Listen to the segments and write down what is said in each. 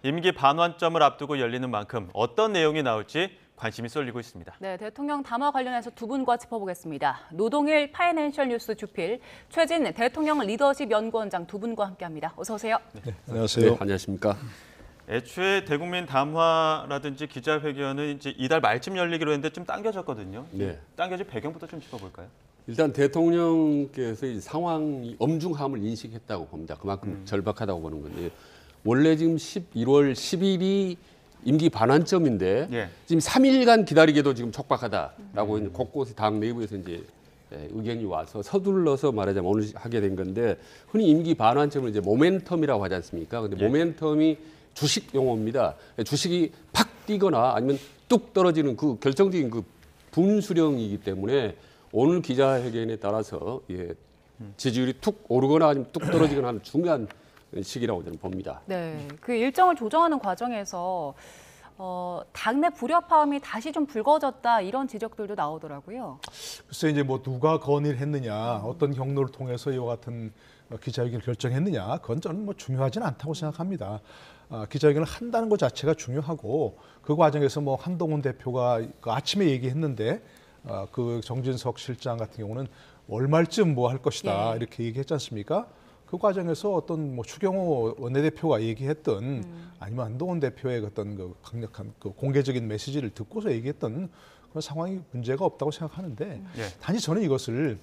임기 반환점을 앞두고 열리는 만큼 어떤 내용이 나올지 관심이 쏠리고 있습니다. 네, 대통령 담화 관련해서 두 분과 짚어보겠습니다. 노동일 파이낸셜 뉴스 주필, 최진 대통령 리더십 연구원장 두 분과 함께합니다. 어서 오세요. 네, 안녕하세요. 네, 안녕하십니까. 애초에 대국민 담화라든지 기자회견은 이제 이달 말쯤 열리기로 했는데 좀 당겨졌거든요. 네. 당겨진 배경부터 좀 짚어볼까요? 일단 대통령께서 이 상황이 엄중함을 인식했다고 봅니다. 그만큼 절박하다고 보는 건데 원래 지금 11월 10일이 임기 반환점인데 예. 지금 3일간 기다리기도 지금 촉박하다라고 이제 곳곳에 당 내부에서 이제 의견이 와서 서둘러서 말하자면 오늘 하게 된 건데 흔히 임기 반환점을 이제 모멘텀이라고 하지 않습니까? 근데 예. 모멘텀이 주식 용어입니다. 주식이 팍 뛰거나 아니면 뚝 떨어지는 그 결정적인 그 분수령이기 때문에 오늘 기자회견에 따라서 지지율이 툭 오르거나 아니면 뚝 떨어지거나 하는 중요한 시기라고 저는 봅니다. 네, 그 일정을 조정하는 과정에서 당내 불협화음이 다시 좀 불거졌다 이런 지적들도 나오더라고요. 글쎄 이제 뭐 누가 건의를 했느냐, 어떤 경로를 통해서 이와 같은 기자회견을 결정했느냐, 그건 저는 뭐 중요하지는 않다고 생각합니다. 기자회견을 한다는 것 자체가 중요하고 그 과정에서 뭐 한동훈 대표가 그 아침에 얘기했는데 그 정진석 실장 같은 경우는 월말쯤 뭐 할 것이다 이렇게 얘기했지 않습니까? 그 과정에서 어떤 뭐 추경호 원내대표가 얘기했던 아니면 한동훈 대표의 어떤 그 강력한 그 공개적인 메시지를 듣고서 얘기했던 그런 상황이 문제가 없다고 생각하는데 단지 저는 이것을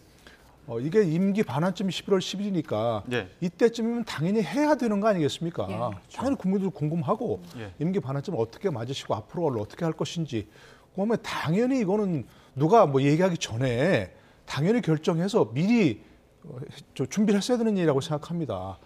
이게 임기 반환점이 11월 10일이니까 이때쯤이면 당연히 해야 되는 거 아니겠습니까? 당연히 국민들 궁금하고 임기 반환점 어떻게 맞으시고 앞으로 어떻게 할 것인지 그러면 당연히 이거는 누가 뭐 얘기하기 전에 당연히 결정해서 미리 준비를 했어야 되는 일이라고 생각합니다.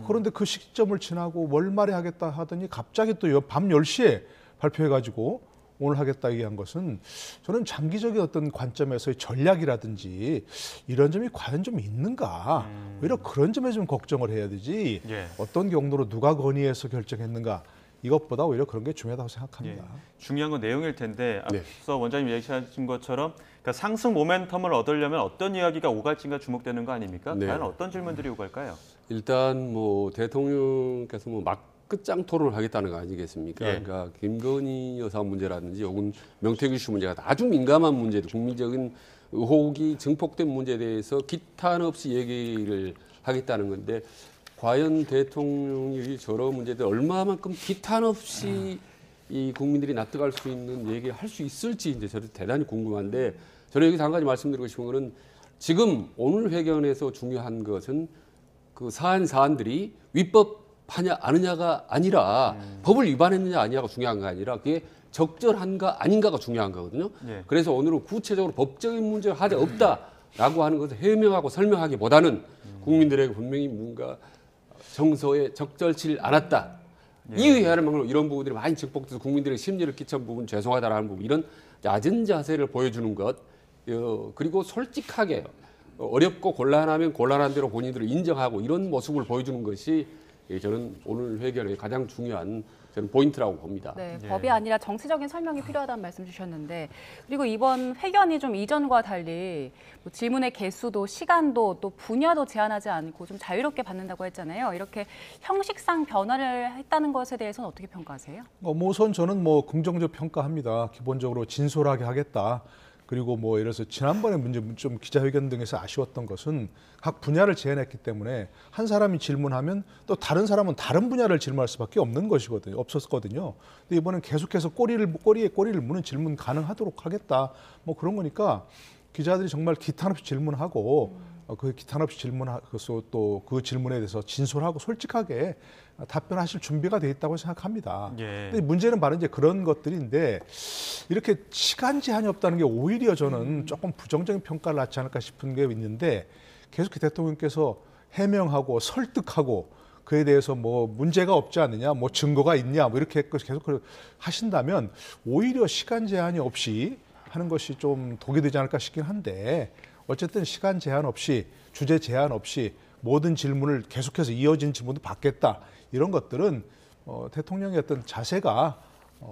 그런데 그 시점을 지나고 월말에 하겠다 하더니 갑자기 또 밤 10시에 발표해가지고 오늘 하겠다 얘기한 것은 저는 장기적인 어떤 관점에서의 전략이라든지 이런 점이 과연 좀 있는가 오히려 그런 점에 좀 걱정을 해야 되지 어떤 경로로 누가 건의해서 결정했는가 이것보다 오히려 그런 게 중요하다고 생각합니다. 중요한 건 내용일 텐데 앞서 원장님 얘기하신 것처럼 그러니까 상승 모멘텀을 얻으려면 어떤 이야기가 오갈지가 주목되는 거 아닙니까? 과연 어떤 질문들이 오갈까요? 일단 뭐 대통령께서 뭐 끝장 토론을 하겠다는 거 아니겠습니까? 그러니까 김건희 여사 문제라든지 혹은 명태균 씨 문제가 아주 민감한 문제들, 국민적인 의혹이 증폭된 문제에 대해서 기탄 없이 얘기를 하겠다는 건데 과연 대통령이 저런 문제들 얼마만큼 기탄 없이 이 국민들이 납득할 수 있는 얘기를 할 수 있을지 이제 저도 대단히 궁금한데 저는 여기서 한 가지 말씀드리고 싶은 거는 지금 오늘 회견에서 중요한 것은 그 사안들이 위법하냐 아느냐가 아니라 법을 위반했느냐 아니냐가 중요한 거 아니라 그게 적절한가 아닌가가 중요한 거거든요. 그래서 오늘은 구체적으로 법적인 문제가 하자 없다라고 하는 것을 해명하고 설명하기보다는 국민들에게 분명히 뭔가 정서에 적절치 않았다. 이의해하는 방법으로 이런 부분들이 많이 증폭돼서 국민들의 심리를 끼친 부분 죄송하다라는 부분 이런 낮은 자세를 보여주는 것 그리고 솔직하게 어렵고 곤란하면 곤란한 대로 본인들을 인정하고 이런 모습을 보여주는 것이 저는 오늘 회견의 가장 중요한 저는 포인트라고 봅니다. 네, 법이 아니라 정치적인 설명이 필요하다는 말씀 주셨는데 그리고 이번 회견이 좀 이전과 달리 뭐 질문의 개수도 시간도 또 분야도 제한하지 않고 좀 자유롭게 받는다고 했잖아요. 이렇게 형식상 변화를 했다는 것에 대해서는 어떻게 평가하세요? 우선 저는 뭐 긍정적 평가합니다. 기본적으로 진솔하게 하겠다. 그리고 뭐 예를 들어서 지난번에 문제 좀 기자회견 등에서 아쉬웠던 것은 각 분야를 제한했기 때문에 한 사람이 질문하면 또 다른 사람은 다른 분야를 질문할 수밖에 없었거든요. 근데 이번엔 계속해서 꼬리에 꼬리를 무는 질문 가능하도록 하겠다. 뭐 그런 거니까 기자들이 정말 기탄 없이 질문하고 그 기탄 없이 질문하고 또 그 질문에 대해서 진솔하고 솔직하게 답변하실 준비가 돼 있다고 생각합니다. 근데 문제는 바로 이제 그런 것들인데 이렇게 시간 제한이 없다는 게 오히려 저는 조금 부정적인 평가를 낳지 않을까 싶은 게 있는데 계속 대통령께서 해명하고 설득하고 그에 대해서 뭐 문제가 없지 않느냐, 뭐 증거가 있냐, 뭐 이렇게 계속 하신다면 오히려 시간 제한이 없이 하는 것이 좀 독이 되지 않을까 싶긴 한데 어쨌든 시간 제한 없이 주제 제한 없이 모든 질문을 계속해서 이어진 질문도 받겠다. 이런 것들은 대통령의 어떤 자세가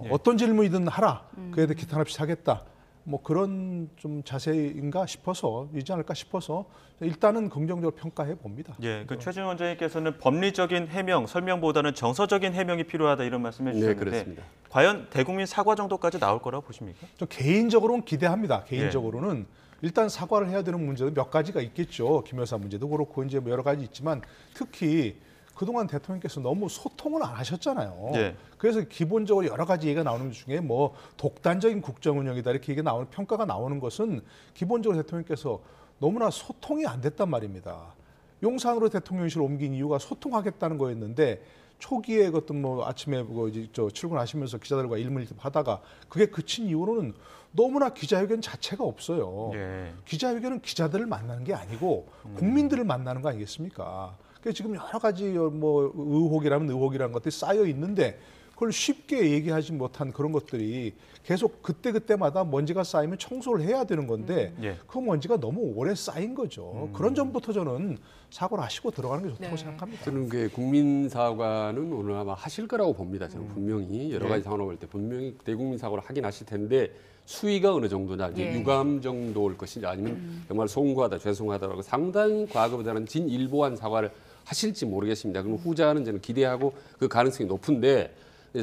어떤 질문이든 하라. 그에 대해 기탄 없이 하겠다. 뭐 그런 좀 자세인가 싶어서 이지 않을까 싶어서 일단은 긍정적으로 평가해 봅니다. 예, 그 최진 원장님께서는 법리적인 해명, 설명보다는 정서적인 해명이 필요하다 이런 말씀해 주셨는데 그렇습니다. 과연 대국민 사과 정도까지 나올 거라고 보십니까? 좀 개인적으로는 기대합니다. 개인적으로는 일단 사과를 해야 되는 문제도 몇 가지가 있겠죠. 김 여사 문제도 그렇고 이제 뭐 여러 가지 있지만 특히 그동안 대통령께서 너무 소통을 안 하셨잖아요. 예. 그래서 기본적으로 여러 가지 얘기가 나오는 것 중에 뭐 독단적인 국정 운영이다 이렇게 얘기가 나오는 평가가 나오는 것은 기본적으로 대통령께서 너무나 소통이 안 됐단 말입니다. 용산으로 대통령실을 옮긴 이유가 소통하겠다는 거였는데 초기에 어떤 뭐 아침에 이제 출근하시면서 기자들과 일밀하다가 그게 그친 이후로는 너무나 기자회견 자체가 없어요. 예. 기자회견은 기자들을 만나는 게 아니고 국민들을 만나는 거 아니겠습니까? 그래서 지금 여러 가지 뭐 의혹이라는 것들이 쌓여 있는데 그걸 쉽게 얘기하지 못한 그런 것들이 계속 그때마다 먼지가 쌓이면 청소를 해야 되는 건데 그 먼지가 너무 오래 쌓인 거죠. 그런 점부터 저는 사고를 하시고 들어가는 게 좋다고 생각합니다. 저는 그 국민 사과는 오늘 아마 하실 거라고 봅니다. 저는 분명히 여러 가지 상황을 볼 때 분명히 대국민 사과를 하긴 하실 텐데 수위가 어느 정도냐, 이제 유감 정도일 것인지 아니면 정말 송구하다, 죄송하다라고 상당히 과거보다는 진일보한 사과를 하실지 모르겠습니다. 그럼 후자는 저는 기대하고 그 가능성이 높은데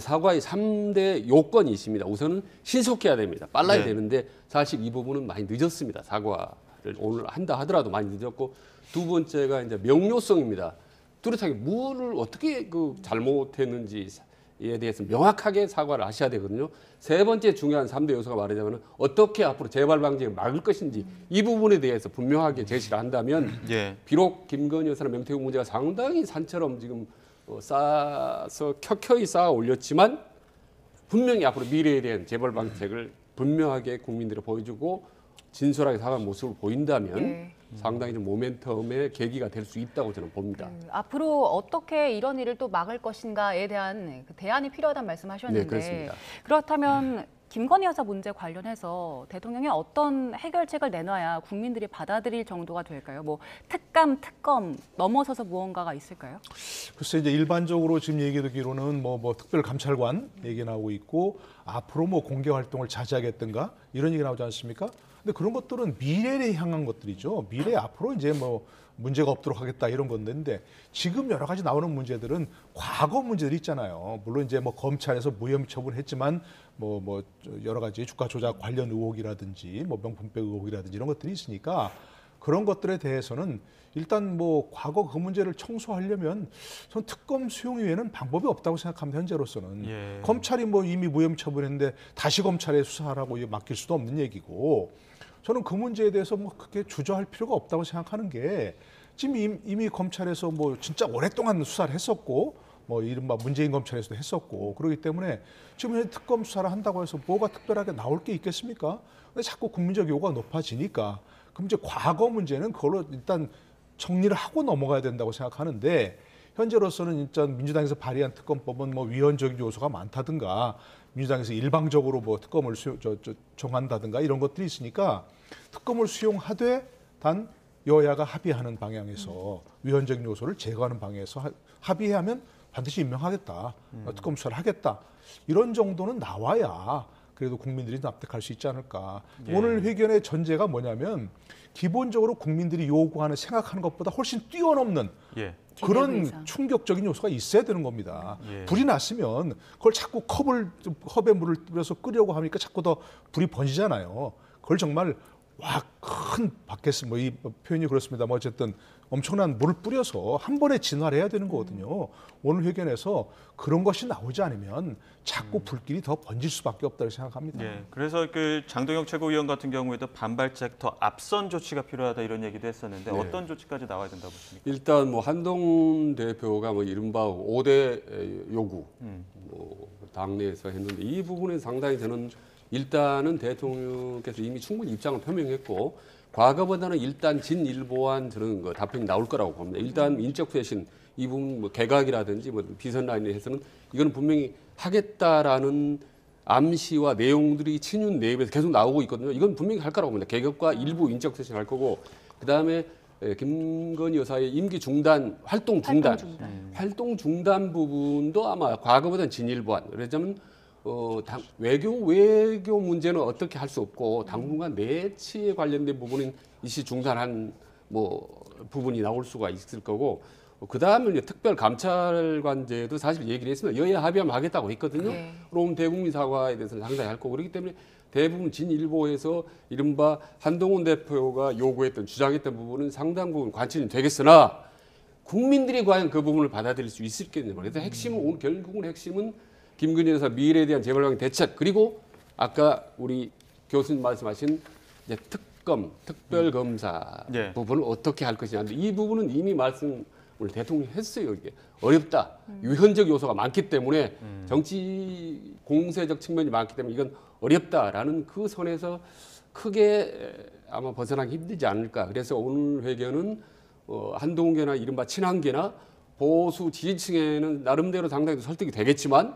사과의 3대 요건이 있습니다. 우선은 신속해야 됩니다. 빨라야 되는데 사실 이 부분은 많이 늦었습니다. 사과를 오늘 한다 하더라도 많이 늦었고 두 번째가 이제 명료성입니다. 뚜렷하게 뭐를 어떻게 그 잘못했는지에 대해서 명확하게 사과를 하셔야 되거든요. 세 번째 중요한 3대 요소가 말하자면 어떻게 앞으로 재발 방지를 막을 것인지 이 부분에 대해서 분명하게 제시를 한다면 비록 김건희 여사나 명태균 문제가 상당히 산처럼 지금 쌓아서 켜켜이 쌓아 올렸지만 분명히 앞으로 미래에 대한 재발 방지책을 분명하게 국민들에 보여주고 진솔하게 사과한 모습을 보인다면 상당히 좀 모멘텀의 계기가 될 수 있다고 저는 봅니다. 앞으로 어떻게 이런 일을 또 막을 것인가에 대한 그 대안이 필요하다는 말씀하셨는데 그렇습니다. 그렇다면 김건희 여사 문제 관련해서 대통령이 어떤 해결책을 내놔야 국민들이 받아들일 정도가 될까요? 뭐 특감, 특검 넘어서서 무언가가 있을까요? 글쎄 이제 일반적으로 지금 얘기 듣기로는 뭐 특별감찰관 얘기 나오고 있고 앞으로 뭐 공개 활동을 자제하겠든가 이런 얘기 나오지 않습니까? 근데 그런 것들은 미래에 향한 것들이죠. 미래 앞으로 이제 뭐 문제가 없도록 하겠다 이런 건데 지금 여러 가지 나오는 문제들은 과거 문제들이 있잖아요. 물론 이제 뭐 검찰에서 무혐의 처분했지만 뭐 여러 가지 주가 조작 관련 의혹이라든지 뭐 명품백 의혹이라든지 이런 것들이 있으니까 그런 것들에 대해서는 일단 뭐 과거 그 문제를 청소하려면 전 특검 수용 외에는 방법이 없다고 생각합니다. 현재로서는 검찰이 뭐 이미 무혐의 처분했는데 다시 검찰에 수사하라고 맡길 수도 없는 얘기고 저는 그 문제에 대해서 뭐 그렇게 주저할 필요가 없다고 생각하는 게 지금 이미 검찰에서 뭐 진짜 오랫동안 수사를 했었고 뭐 이른바 문재인 검찰에서도 했었고 그렇기 때문에 지금 특검 수사를 한다고 해서 뭐가 특별하게 나올 게 있겠습니까? 근데 자꾸 국민적 요구가 높아지니까 그럼 이제 과거 문제는 그걸로 일단 정리를 하고 넘어가야 된다고 생각하는데 현재로서는 일단 민주당에서 발의한 특검법은 뭐 위헌적인 요소가 많다든가 민주당에서 일방적으로 뭐 특검을 정한다든가 이런 것들이 있으니까 특검을 수용하되 단 여야가 합의하는 방향에서 위헌적인 요소를 제거하는 방향에서 합의하면 반드시 임명하겠다. 특검 수사를 하겠다. 이런 정도는 나와야 그래도 국민들이 납득할 수 있지 않을까. 오늘 회견의 전제가 뭐냐면 기본적으로 국민들이 요구하는 생각하는 것보다 훨씬 뛰어넘는 그런 충격적인 요소가 있어야 되는 겁니다. 불이 났으면 그걸 자꾸 컵에 물을 뿌려서 끄려고 하니까 자꾸 더 불이 번지잖아요. 그걸 정말 큰 밖에서 뭐 이 표현이 그렇습니다만 어쨌든 엄청난 물을 뿌려서 한 번에 진화를 해야 되는 거거든요. 오늘 회견에서 그런 것이 나오지 않으면 자꾸 불길이 더 번질 수밖에 없다고 생각합니다. 그래서 그 장동혁 최고위원 같은 경우에도 반발책 더 앞선 조치가 필요하다 이런 얘기도 했었는데 어떤 조치까지 나와야 된다고 보십니까? 일단 뭐 한동훈 대표가 뭐 이른바 5대 요구 뭐 당내에서 했는데 이 부분은 상당히 저는 일단은 대통령께서 이미 충분히 입장을 표명했고 과거보다는 일단 진일보한 저는 그 답변이 나올 거라고 봅니다. 일단 인적 쇄신 이 부분 뭐 개각이라든지 뭐 비선 라인에 해서는 이거는 분명히 하겠다라는 암시와 내용들이 친윤 내부에서 계속 나오고 있거든요. 이건 분명히 할 거라고 봅니다. 개혁과 일부 인적 쇄신 할 거고 그다음에 김건희 여사의 임기 중단, 활동 중단 부분도 아마 과거보다는 진일보한. 그러자면 외교 문제는 어떻게 할 수 없고 당분간 내치에 관련된 부분은 이시 중단한 부분이 나올 수가 있을 거고 그 다음에 이제 특별 감찰관제도 사실 얘기를 했습니다. 여야 합의하면 하겠다고 했거든요. 네. 그럼 대국민 사과에 대해서는 상당히 할 거고 그렇기 때문에 대부분 진일보에서 이른바 한동훈 대표가 요구했던 주장했던 부분은 상당 부분 관철이 되겠으나 국민들이 과연 그 부분을 받아들일 수 있을겠냐. 그래서 핵심은 결국은 핵심은 김건희 여사 미래에 대한 재벌강의 대책 그리고 아까 우리 교수님 말씀하신 이제 특별검사 예. 부분을 어떻게 할 것이냐. 이 부분은 이미 말씀을 대통령이 했어요. 이게 어렵다. 유현적 요소가 많기 때문에 정치 공세적 측면이 많기 때문에 이건 어렵다라는 그 선에서 크게 아마 벗어나기 힘들지 않을까. 그래서 오늘 회견은 한동훈계나 이른바 친한계나 보수 지지층에는 나름대로 상당히 설득이 되겠지만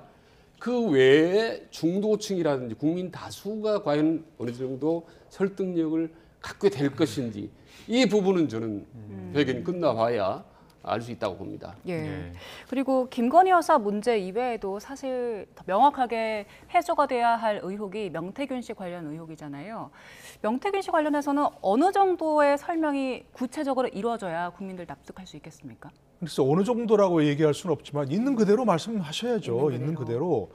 그 외에 중도층이라든지 국민 다수가 과연 어느 정도 설득력을 갖게 될 것인지 이 부분은 저는 회견이 끝나봐야 알 수 있다고 봅니다. 예. 예. 그리고 김건희 여사 문제 이외에도 사실 더 명확하게 해소가 돼야 할 의혹이 명태균 씨 관련 의혹이잖아요. 명태균 씨 관련해서는 어느 정도의 설명이 구체적으로 이루어져야 국민들 납득할 수 있겠습니까? 그래서 어느 정도라고 얘기할 수는 없지만 있는 그대로 말씀하셔야죠. 있는 그대로.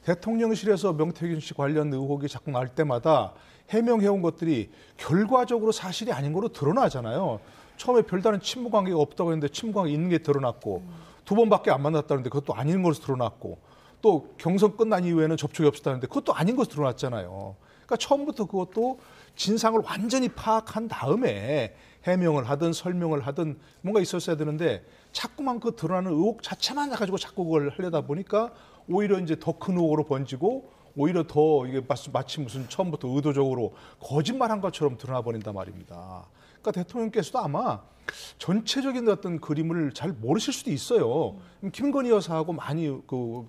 대통령실에서 명태균 씨 관련 의혹이 자꾸 날 때마다 해명해온 것들이 결과적으로 사실이 아닌 거로 드러나잖아요. 처음에 별다른 친무 관계가 없다고 했는데 친무 관계 있는 게 드러났고 두 번밖에 안 만났다는데 그것도 아닌 것으로 드러났고 또 경선 끝난 이후에는 접촉이 없었다는데 그것도 아닌 것으로 드러났잖아요. 그러니까 처음부터 그것도 진상을 완전히 파악한 다음에 해명을 하든 설명을 하든 뭔가 있었어야 되는데 자꾸만 그 드러나는 의혹 자체만 가지고 자꾸 그걸 하려다 보니까 오히려 이제 더 큰 의혹으로 번지고 오히려 더 이게 마치 무슨 처음부터 의도적으로 거짓말한 것처럼 드러나 버린단 말입니다. 그러니까 대통령께서도 아마 전체적인 어떤 그림을 잘 모르실 수도 있어요. 김건희 여사하고 많이 그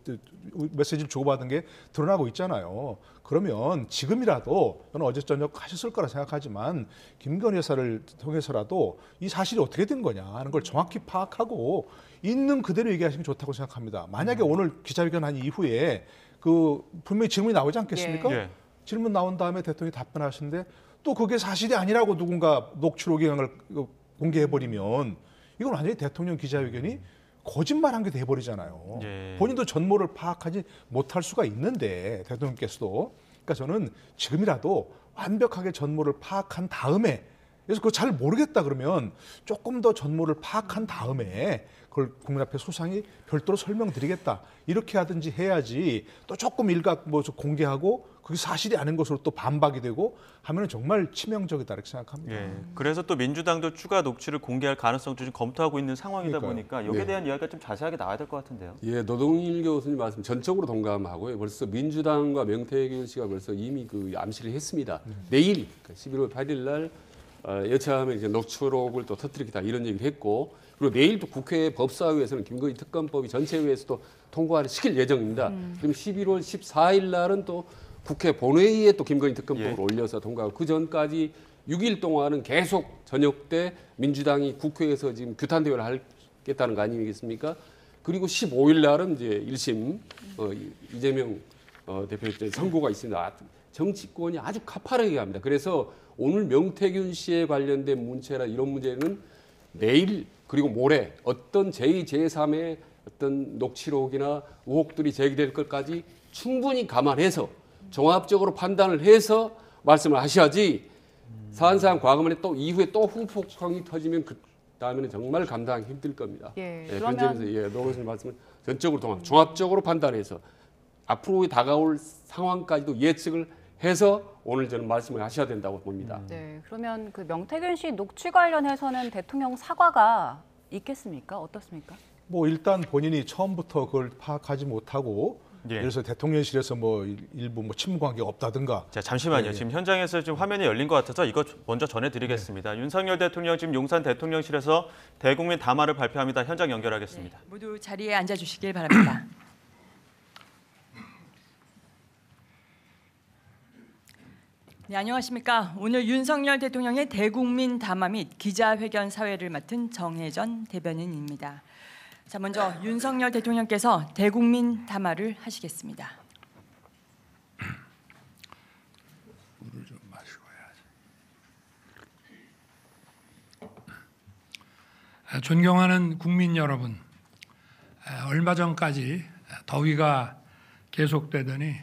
메시지를 주고받은 게 드러나고 있잖아요. 그러면 지금이라도 저는 어제 저녁 하셨을 거라 생각하지만 김건희 여사를 통해서라도 이 사실이 어떻게 된 거냐 하는 걸 정확히 파악하고 있는 그대로 얘기하시면 좋다고 생각합니다. 만약에 오늘 기자회견 한 이후에 그 분명히 질문이 나오지 않겠습니까? 예. 질문 나온 다음에 대통령이 답변하시는데 또 그게 사실이 아니라고 누군가 녹취록을 공개해버리면 이건 완전히 대통령 기자회견이 거짓말한 게 돼버리잖아요. 예. 본인도 전모를 파악하지 못할 수가 있는데 대통령께서도 그러니까 저는 지금이라도 완벽하게 전모를 파악한 다음에 그래서 그거 잘 모르겠다 그러면 조금 더 전모를 파악한 다음에 그걸 국민 앞에 소상히 별도로 설명드리겠다 이렇게 하든지 해야지 또 조금 일각 뭐 공개하고 그게 사실이 아닌 것으로 또 반박이 되고 하면은 정말 치명적이다 이렇게 생각합니다. 예. 그래서 또 민주당도 추가 녹취를 공개할 가능성도 좀 검토하고 있는 상황이다 그러니까요. 보니까 여기에 네. 대한 이야기가 좀 자세하게 나와야 될 것 같은데요. 예, 노동일 교수님 말씀 전적으로 동감하고요. 벌써 민주당과 명태균 씨가 벌써 이미 그 암시를 했습니다. 내일 11월 8일 날 여차하면 이제 녹취록을 또 터뜨리겠다 이런 얘기를 했고 그리고 내일 또 국회 법사위에서는 김건희 특검법이 전체회에서 또 통과를 시킬 예정입니다. 그럼 11월 14일 날은 또 국회 본회의에 또 김건희 특검법을 올려서 통과하고 그 전까지 6일 동안은 계속 저녁 때 민주당이 국회에서 지금 규탄 대회를 하겠다는 거 아니겠습니까? 그리고 15일 날은 이제 1심 이재명 대표의 선고가 있습니다. 정치권이 아주 가파르게 합니다. 그래서 오늘 명태균 씨에 관련된 문체나 이런 문제는 내일 그리고 모레 어떤 제2, 제3의 어떤 녹취록이나 의혹들이 제기될 것까지 충분히 감안해서 종합적으로 판단을 해서 말씀을 하셔야지 사안사안 과거만에 또 이후에 또 후폭풍이 터지면 그 다음에는 정말 감당하기 힘들 겁니다. 예, 그 그러면 점에서 노 교수님 말씀을 전적으로 종합적으로 판단해서 앞으로 다가올 상황까지도 예측을 해서 오늘 저는 말씀을 하셔야 된다고 봅니다. 네, 그러면 그 명태균 씨 녹취 관련해서는 대통령 사과가 있겠습니까? 어떻습니까? 뭐 일단 본인이 처음부터 그걸 파악하지 못하고 예. 그래서 대통령실에서 뭐 일부 뭐 친무 관계가 없다든가. 자, 잠시만요. 지금 현장에서 지금 화면이 열린 것 같아서 이거 먼저 전해드리겠습니다. 윤석열 대통령 지금 용산 대통령실에서 대국민 담화를 발표합니다. 현장 연결하겠습니다. 네, 모두 자리에 앉아주시길 바랍니다. 네, 안녕하십니까. 오늘 윤석열 대통령의 대국민 담화 및 기자회견 사회를 맡은 정혜전 대변인입니다. 자, 먼저 윤석열 대통령께서 대국민 담화를 하시겠습니다. 존경하는 국민 여러분, 얼마 전까지 더위가 계속되더니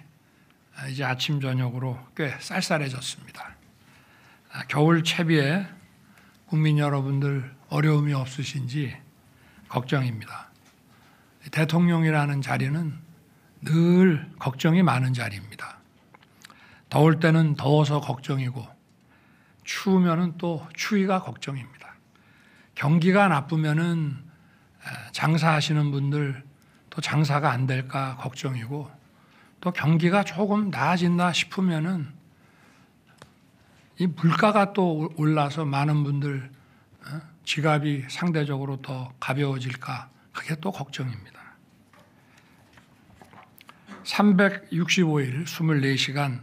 이제 아침 저녁으로 꽤 쌀쌀해졌습니다. 겨울 채비에 국민 여러분들 어려움이 없으신지 걱정입니다. 대통령이라는 자리는 늘 걱정이 많은 자리입니다. 더울 때는 더워서 걱정이고 추우면은 또 추위가 걱정입니다. 경기가 나쁘면은 장사하시는 분들 또 장사가 안 될까 걱정이고, 또 경기가 조금 나아진다 싶으면은 이 물가가 또 올라서 많은 분들 지갑이 상대적으로 더 가벼워질까, 그게 또 걱정입니다. 365일 24시간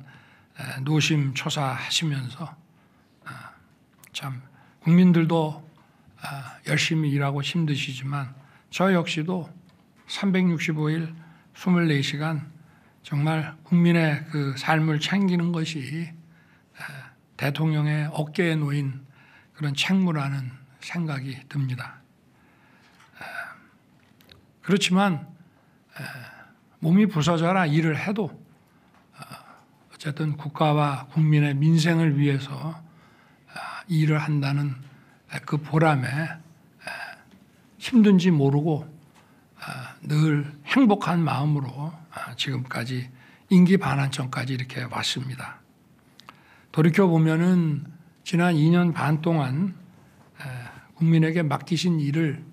노심초사하시면서 참 국민들도 열심히 일하고 힘드시지만 저 역시도 365일 24시간 정말 국민의 그 삶을 챙기는 것이 대통령의 어깨에 놓인 그런 책무라는 생각이 듭니다. 그렇지만 몸이 부서져라 일을 해도 어쨌든 국가와 국민의 민생을 위해서 일을 한다는 그 보람에 힘든지 모르고 늘 행복한 마음으로 지금까지 임기 반환점까지 이렇게 왔습니다. 돌이켜보면은 지난 2년 반 동안 국민에게 맡기신 일을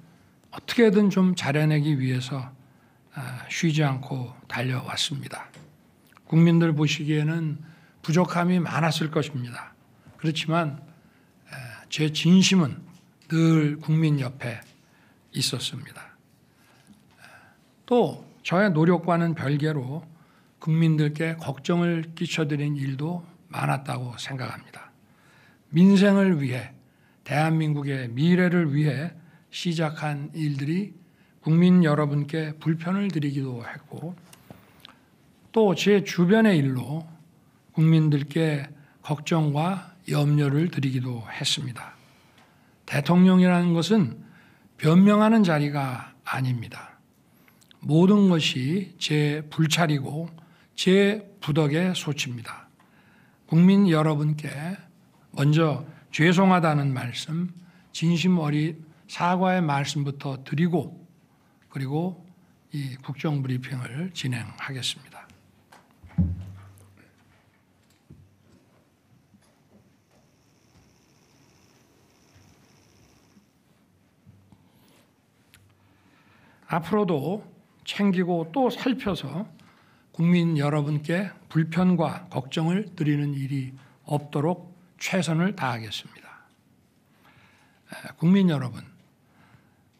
어떻게든 좀 잘해내기 위해서 쉬지 않고 달려왔습니다. 국민들 보시기에는 부족함이 많았을 것입니다. 그렇지만 제 진심은 늘 국민 옆에 있었습니다. 또 저의 노력과는 별개로 국민들께 걱정을 끼쳐드린 일도 많았다고 생각합니다. 민생을 위해, 대한민국의 미래를 위해 시작한 일들이 국민 여러분께 불편을 드리기도 했고, 또 제 주변의 일로 국민들께 걱정과 염려를 드리기도 했습니다. 대통령이라는 것은 변명하는 자리가 아닙니다. 모든 것이 제 불찰이고 제 부덕의 소치입니다. 국민 여러분께 먼저 죄송하다는 말씀, 진심 어린 사과의 말씀부터 드리고, 그리고 이 국정 브리핑을 진행하겠습니다. 앞으로도 챙기고 또 살펴서 국민 여러분께 불편과 걱정을 드리는 일이 없도록 최선을 다하겠습니다. 국민 여러분,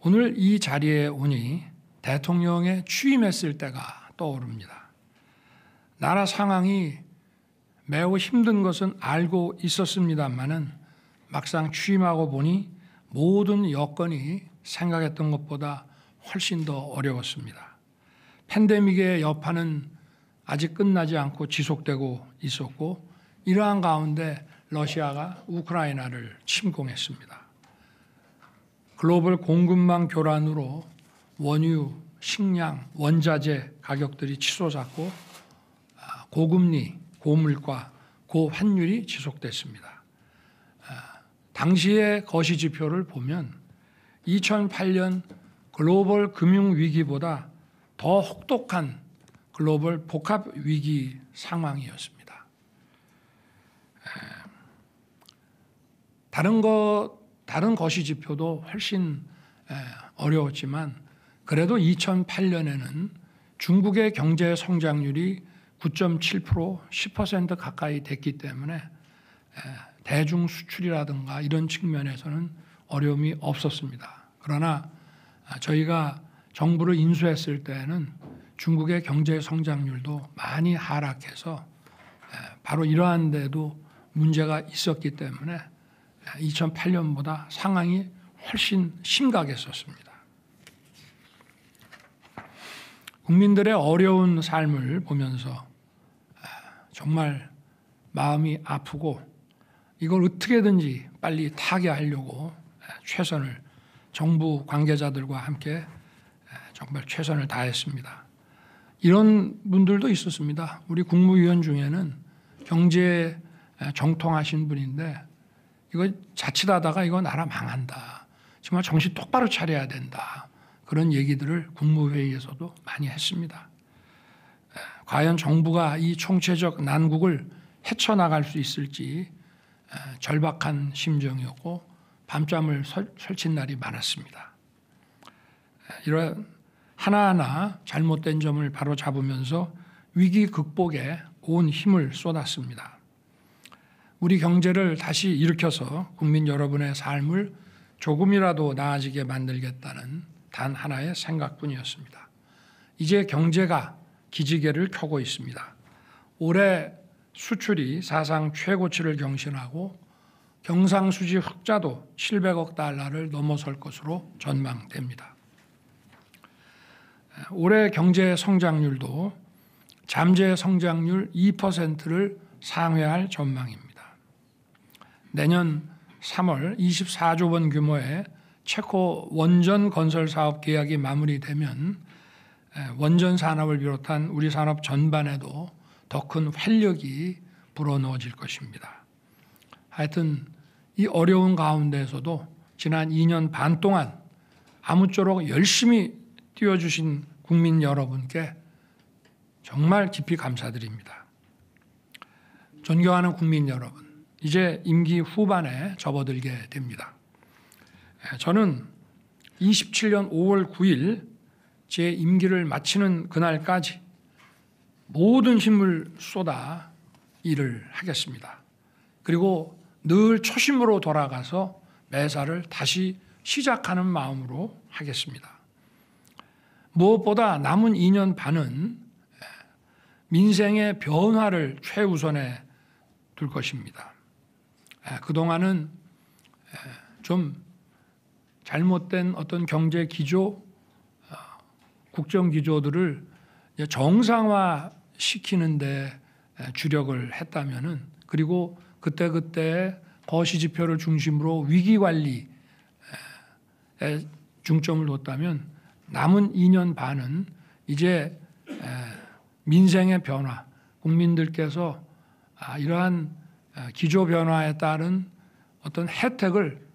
오늘 이 자리에 오니 대통령에 취임했을 때가 떠오릅니다. 나라 상황이 매우 힘든 것은 알고 있었습니다마는 막상 취임하고 보니 모든 여건이 생각했던 것보다 훨씬 더 어려웠습니다. 팬데믹의 여파는 아직 끝나지 않고 지속되고 있었고, 이러한 가운데 러시아가 우크라이나를 침공했습니다. 글로벌 공급망 교란으로 원유, 식량, 원자재 가격들이 치솟았고 고금리, 고물가, 고환율이 지속됐습니다. 당시의 거시지표를 보면 2008년 글로벌 금융위기보다 더 혹독한 글로벌 복합위기 상황이었습니다. 다른 거시지표도 훨씬 어려웠지만 그래도 2008년에는 중국의 경제 성장률이 9.7%, 10% 가까이 됐기 때문에 대중 수출이라든가 이런 측면에서는 어려움이 없었습니다. 그러나 저희가 정부를 인수했을 때는 중국의 경제 성장률도 많이 하락해서 바로 이러한 데도 문제가 있었기 때문에 2008년보다 상황이 훨씬 심각했었습니다. 국민들의 어려운 삶을 보면서 정말 마음이 아프고 이걸 어떻게든지 빨리 타개하려고 최선을 정부 관계자들과 함께 정말 최선을 다했습니다. 이런 분들도 있었습니다. 우리 국무위원 중에는 경제에 정통하신 분인데 이거 자칫하다가 이거 나라 망한다. 정말 정신 똑바로 차려야 된다. 그런 얘기들을 국무회의에서도 많이 했습니다. 과연 정부가 이 총체적 난국을 헤쳐나갈 수 있을지 절박한 심정이었고 밤잠을 설친 날이 많았습니다. 이런 하나하나 잘못된 점을 바로 잡으면서 위기 극복에 온 힘을 쏟았습니다. 우리 경제를 다시 일으켜서 국민 여러분의 삶을 조금이라도 나아지게 만들겠다는 단 하나의 생각뿐이었습니다. 이제 경제가 기지개를 켜고 있습니다. 올해 수출이 사상 최고치를 경신하고 경상수지 흑자도 700억 달러를 넘어설 것으로 전망됩니다. 올해 경제 성장률도 잠재 성장률 2%를 상회할 전망입니다. 내년 3월 24조 원 규모의 체코 원전 건설 사업 계약이 마무리되면 원전 산업을 비롯한 우리 산업 전반에도 더 큰 활력이 불어넣어질 것입니다. 하여튼 이 어려운 가운데에서도 지난 2년 반 동안 아무쪼록 열심히 뛰어주신 국민 여러분께 정말 깊이 감사드립니다. 존경하는 국민 여러분, 이제 임기 후반에 접어들게 됩니다. 저는 27년 5월 9일 제 임기를 마치는 그날까지 모든 힘을 쏟아 일을 하겠습니다. 그리고 늘 초심으로 돌아가서 매사를 다시 시작하는 마음으로 하겠습니다. 무엇보다 남은 2년 반은 민생의 변화를 최우선에 둘 것입니다. 그동안은 좀 잘못된 어떤 경제 기조, 국정 기조들을 정상화 시키는데 주력을 했다면은, 그리고 그때 거시 지표를 중심으로 위기 관리에 중점을 뒀다면 남은 2년 반은 이제 민생의 변화, 국민들께서 이러한 기조 변화에 따른 어떤 혜택을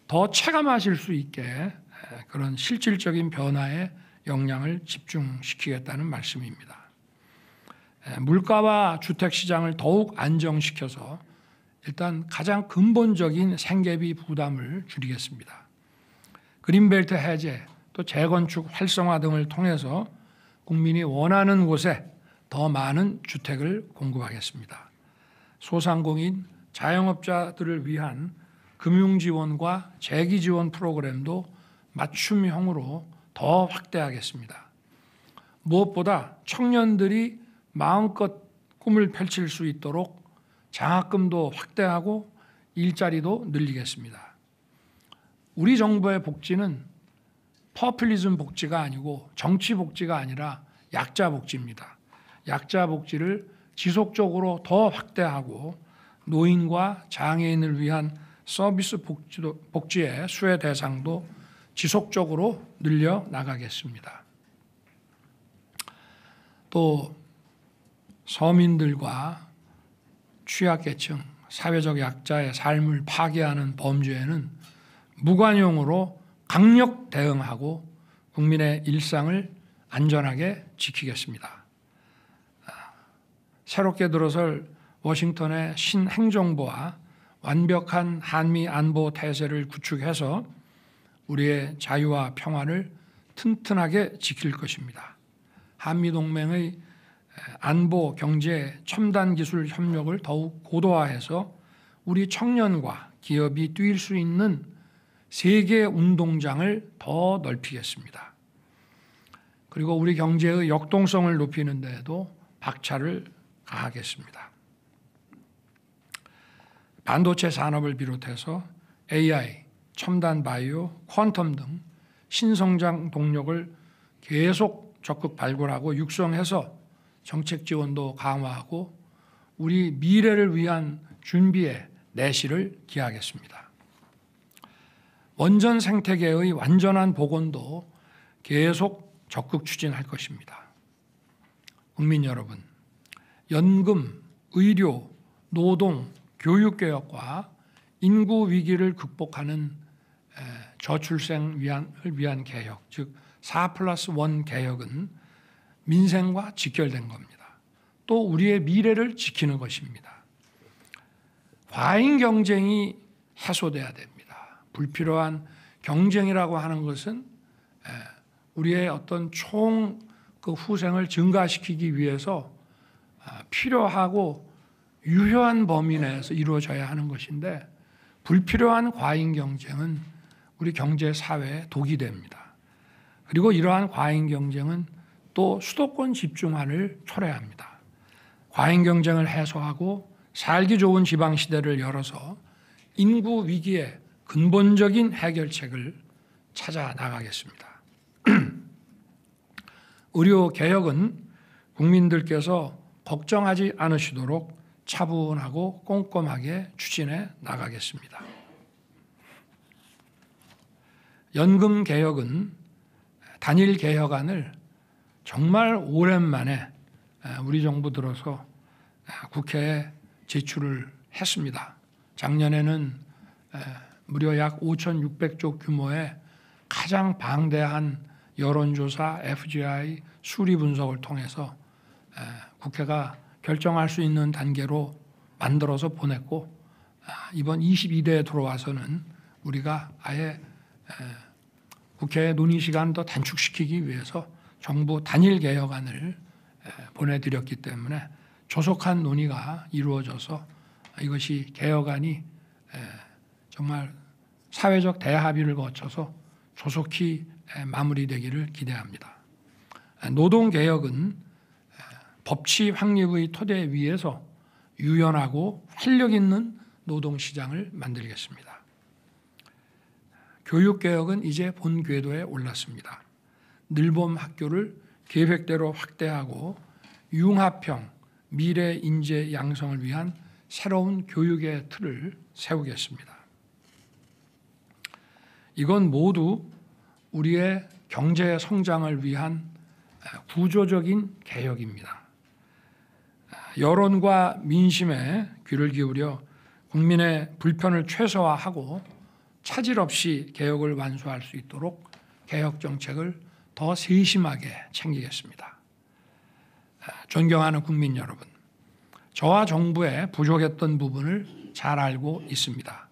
더 체감하실 수 있게 그런 실질적인 변화에 역량을 집중시키겠다는 말씀입니다. 물가와 주택시장을 더욱 안정시켜서 일단 가장 근본적인 생계비 부담을 줄이겠습니다. 그린벨트 해제, 또 재건축 활성화 등을 통해서 국민이 원하는 곳에 더 많은 주택을 공급하겠습니다. 소상공인, 자영업자들을 위한 금융지원과 재기지원 프로그램도 맞춤형으로 더 확대하겠습니다. 무엇보다 청년들이 마음껏 꿈을 펼칠 수 있도록 장학금도 확대하고 일자리도 늘리겠습니다. 우리 정부의 복지는 퍼플리즘 복지가 아니고 정치 복지가 아니라 약자 복지입니다. 약자 복지를 지속적으로 더 확대하고 노인과 장애인을 위한 서비스 복지의 수혜 대상도 지속적으로 늘려 나가겠습니다. 또 서민들과 취약계층, 사회적 약자의 삶을 파괴하는 범죄에는 무관용으로 강력 대응하고 국민의 일상을 안전하게 지키겠습니다. 새롭게 들어설 워싱턴의 신행정부와 완벽한 한미 안보 태세를 구축해서 우리의 자유와 평화를 튼튼하게 지킬 것입니다. 한미동맹의 안보, 경제, 첨단 기술 협력을 더욱 고도화해서 우리 청년과 기업이 뛰일 수 있는 세계 운동장을 더 넓히겠습니다. 그리고 우리 경제의 역동성을 높이는 데에도 박차를 가하겠습니다. 반도체 산업을 비롯해서 AI, 첨단 바이오, 퀀텀 등 신성장 동력을 계속 적극 발굴하고 육성해서 정책 지원도 강화하고 우리 미래를 위한 준비에 내실을 기하겠습니다. 원전 생태계의 완전한 복원도 계속 적극 추진할 것입니다. 국민 여러분, 연금, 의료, 노동, 교육개혁과 인구 위기를 극복하는 저출생을 위한 개혁, 즉 4+1 개혁은 민생과 직결된 겁니다. 또 우리의 미래를 지키는 것입니다. 과잉 경쟁이 해소돼야 됩니다. 불필요한 경쟁이라고 하는 것은 우리의 어떤 총 그 후생을 증가시키기 위해서 필요하고 유효한 범위 내에서 이루어져야 하는 것인데 불필요한 과잉 경쟁은 우리 경제 사회에 독이 됩니다. 그리고 이러한 과잉 경쟁은 또 수도권 집중화를 초래합니다. 과잉 경쟁을 해소하고 살기 좋은 지방 시대를 열어서 인구 위기의 근본적인 해결책을 찾아 나가겠습니다. 의료 개혁은 국민들께서 걱정하지 않으시도록 차분하고 꼼꼼하게 추진해 나가겠습니다. 연금 개혁은 단일 개혁안을 정말 오랜만에 우리 정부 들어서 국회에 제출을 했습니다. 작년에는 무려 약 5,600조 규모의 가장 방대한 여론조사 FGI 수리 분석을 통해서 국회가 결정할 수 있는 단계로 만들어서 보냈고 이번 22대에 들어와서는 우리가 아예 국회 논의 시간을 더 단축시키기 위해서 정부 단일 개혁안을 보내드렸기 때문에 조속한 논의가 이루어져서 이것이 개혁안이 정말 사회적 대합의를 거쳐서 조속히 마무리되기를 기대합니다. 노동개혁은 법치 확립의 토대 위에서 유연하고 활력 있는 노동시장을 만들겠습니다. 교육개혁은 이제 본 궤도에 올랐습니다. 늘봄 학교를 계획대로 확대하고 융합형 미래 인재 양성을 위한 새로운 교육의 틀을 세우겠습니다. 이건 모두 우리의 경제 성장을 위한 구조적인 개혁입니다. 여론과 민심에 귀를 기울여 국민의 불편을 최소화하고 차질 없이 개혁을 완수할 수 있도록 개혁 정책을 더 세심하게 챙기겠습니다. 존경하는 국민 여러분, 저와 정부의 부족했던 부분을 잘 알고 있습니다.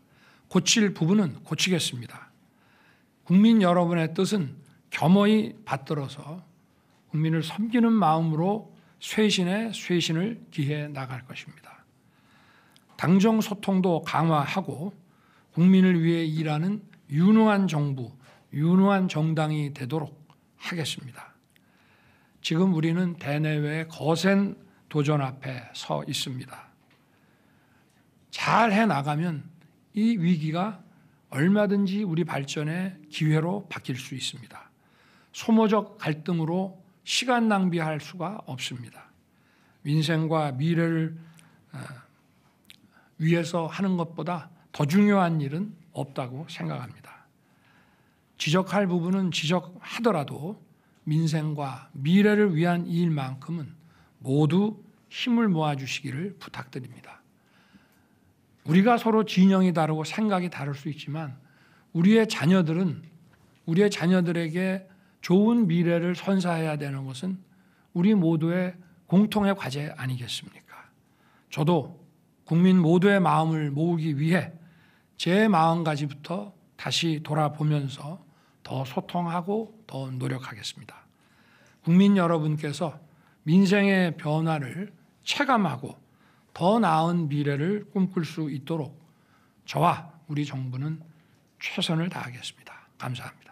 고칠 부분은 고치겠습니다. 국민 여러분의 뜻은 겸허히 받들어서 국민을 섬기는 마음으로 쇄신에 쇄신을 기해 나갈 것입니다. 당정 소통도 강화하고 국민을 위해 일하는 유능한 정부, 유능한 정당이 되도록 하겠습니다. 지금 우리는 대내외의 거센 도전 앞에 서 있습니다. 잘 해나가면 이 위기가 얼마든지 우리 발전의 기회로 바뀔 수 있습니다. 소모적 갈등으로 시간 낭비할 수가 없습니다. 민생과 미래를 위해서 하는 것보다 더 중요한 일은 없다고 생각합니다. 지적할 부분은 지적하더라도 민생과 미래를 위한 일만큼은 모두 힘을 모아주시기를 부탁드립니다. 우리가 서로 진영이 다르고 생각이 다를 수 있지만 우리의 자녀들에게 좋은 미래를 선사해야 되는 것은 우리 모두의 공통의 과제 아니겠습니까? 저도 국민 모두의 마음을 모으기 위해 제 마음가짐부터 다시 돌아보면서 더 소통하고 더 노력하겠습니다. 국민 여러분께서 민생의 변화를 체감하고 더 나은 미래를 꿈꿀 수 있도록 저와 우리 정부는 최선을 다하겠습니다. 감사합니다.